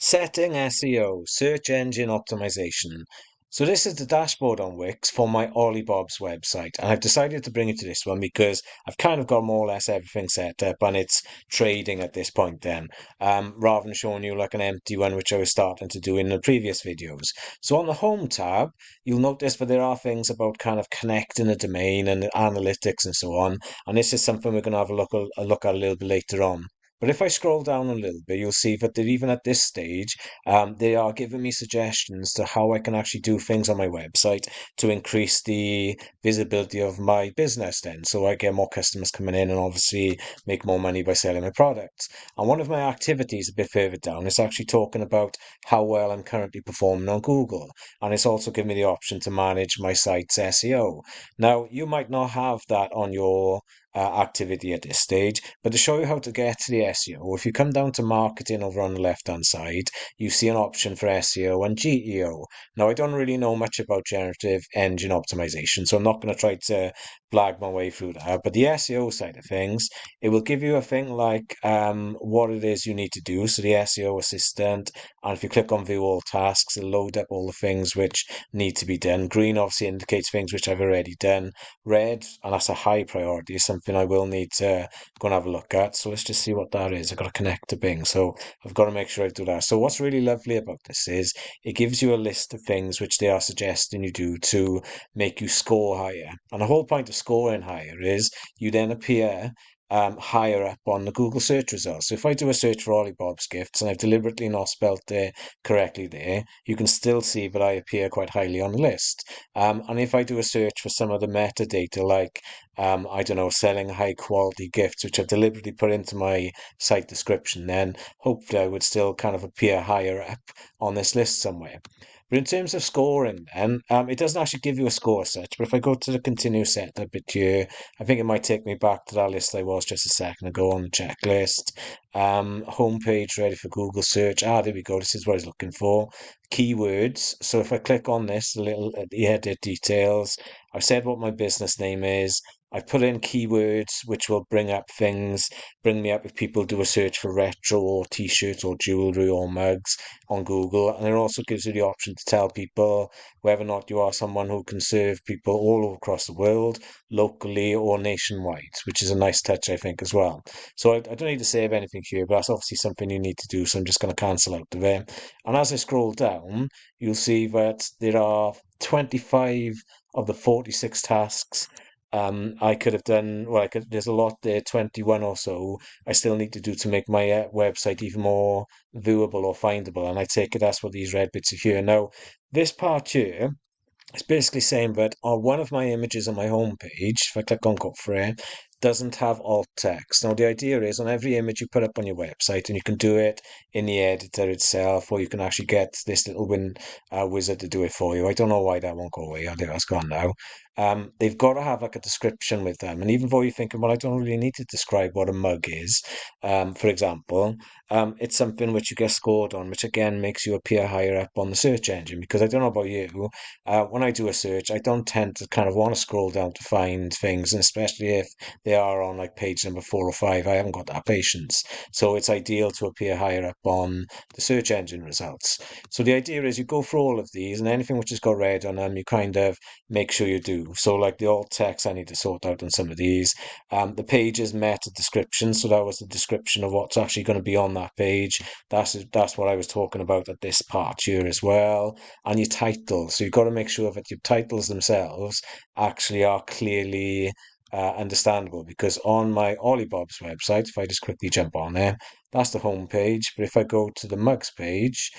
Setting SEO, search engine optimization. So this is the dashboard on Wix for my Ollybob's website, and I've decided to bring it to this one because I've kind of got more or less everything set up, and it's trading at this point then, rather than showing you like an empty one, which I was starting to do in the previous videos. So on the Home tab, you'll notice that there are things about kind of connecting a domain and the analytics and so on, and this is something we're going to have a look at a little bit later on. But if I scroll down a little bit, you'll see that they're even at this stage, they are giving me suggestions to how I can actually do things on my website to increase the visibility of my business then. So I get more customers coming in and obviously make more money by selling my products. And one of my activities a bit further down is actually talking about how well I'm currently performing on Google. And it's also giving me the option to manage my site's SEO. Now, you might not have that on your activity at this stage. But to show you how to get to the SEO, if you come down to marketing over on the left hand side, you see an option for SEO and GEO. Now, I don't really know much about generative engine optimization, so I'm not going to try to blag my way through that. But the SEO side of things, it will give you a thing like what it is you need to do. So the SEO assistant, and if you click on view all tasks, it'll load up all the things which need to be done. Green obviously indicates things which I've already done. Red, and that's a high priority, is something I will need to go and have a look at. So let's just see what that is. I've got to connect to Bing, so I've got to make sure I do that. So what's really lovely about this is it gives you a list of things which they are suggesting you do to make you score higher. And the whole point of scoring higher is you then appear higher up on the Google search results. So if I do a search for Ollie Bob's gifts and I've deliberately not spelt it correctly there, you can still see that I appear quite highly on the list. And if I do a search for some of the metadata, like, I don't know, selling high quality gifts, which I've deliberately put into my site description, then hopefully I would still kind of appear higher up on this list somewhere. But in terms of scoring, then, it doesn't actually give you a score as such. But if I go to the continue setup bit here, I think it might take me back to that list I was just a second ago on the checklist. Homepage ready for Google search. There we go. This is what I was looking for. Keywords. So if I click on this, the little the edit details, I've said what my business name is. I've put in keywords which will bring me up if people do a search for retro or t-shirts or jewelry or mugs on Google. And it also gives you the option to tell people whether or not you are someone who can serve people all across the world, locally or nationwide, which is a nice touch, I think, as well. So I don't need to save anything here, but that's obviously something you need to do. So I'm just going to cancel out of it. And as I scroll down, you'll see that there are 25 of the 46 tasks I could have done. Well, there's a lot there, 21 or so. I still need to do to make my website even more viewable or findable. And I take it that's what these red bits are here. Now, this part here, it's basically saying that on one of my images on my homepage, if I click on Go for it, doesn't have alt text. Now, the idea is on every image you put up on your website, and you can do it in the editor itself, or you can actually get this little wizard to do it for you. I don't know why that won't go away. I think that's gone now. They've got to have like a description with them. And even though you're thinking, well, I don't really need to describe what a mug is, for example, it's something which you get scored on, which again makes you appear higher up on the search engine. Because I don't know about you, when I do a search, I don't tend to kind of want to scroll down to find things, and especially if they are on like page number 4 or 5, I haven't got that patience. So it's ideal to appear higher up on the search engine results. So the idea is you go through all of these, and anything which has got red on them, you kind of make sure you do. So like the alt text, I need to sort out on some of these. The pages meta description, so that was the description of what's actually going to be on that page. That's what I was talking about at this part here as well. And your titles. So you've got to make sure that your titles themselves actually are clearly understandable, because on my Ollybob's website, if I just quickly jump on there, that's the home page. But if I go to the mugs page,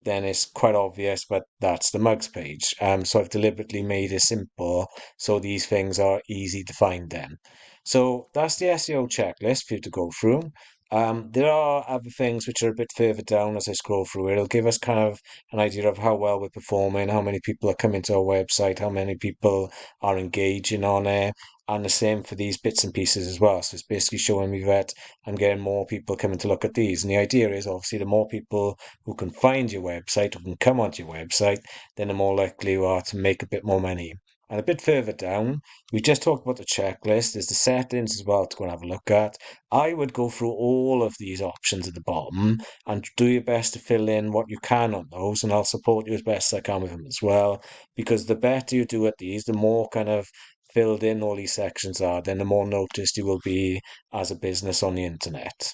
then it's quite obvious, but that's the mugs page. So I've deliberately made it simple so these things are easy to find then. So that's the SEO checklist for you to go through. There are other things which are a bit further down as I scroll through it. It'll give us kind of an idea of how well we're performing, how many people are coming to our website, how many people are engaging on it, and the same for these bits and pieces as well. So it's basically showing me that I'm getting more people coming to look at these. And the idea is obviously the more people who can find your website, who can come onto your website, then the more likely you are to make a bit more money. And a bit further down, we just talked about the checklist. There's the settings as well to go and have a look at. I would go through all of these options at the bottom and do your best to fill in what you can on those, and I'll support you as best as I can with them as well. Because the better you do at these, the more kind of filled in all these sections are, then the more noticed you will be as a business on the internet.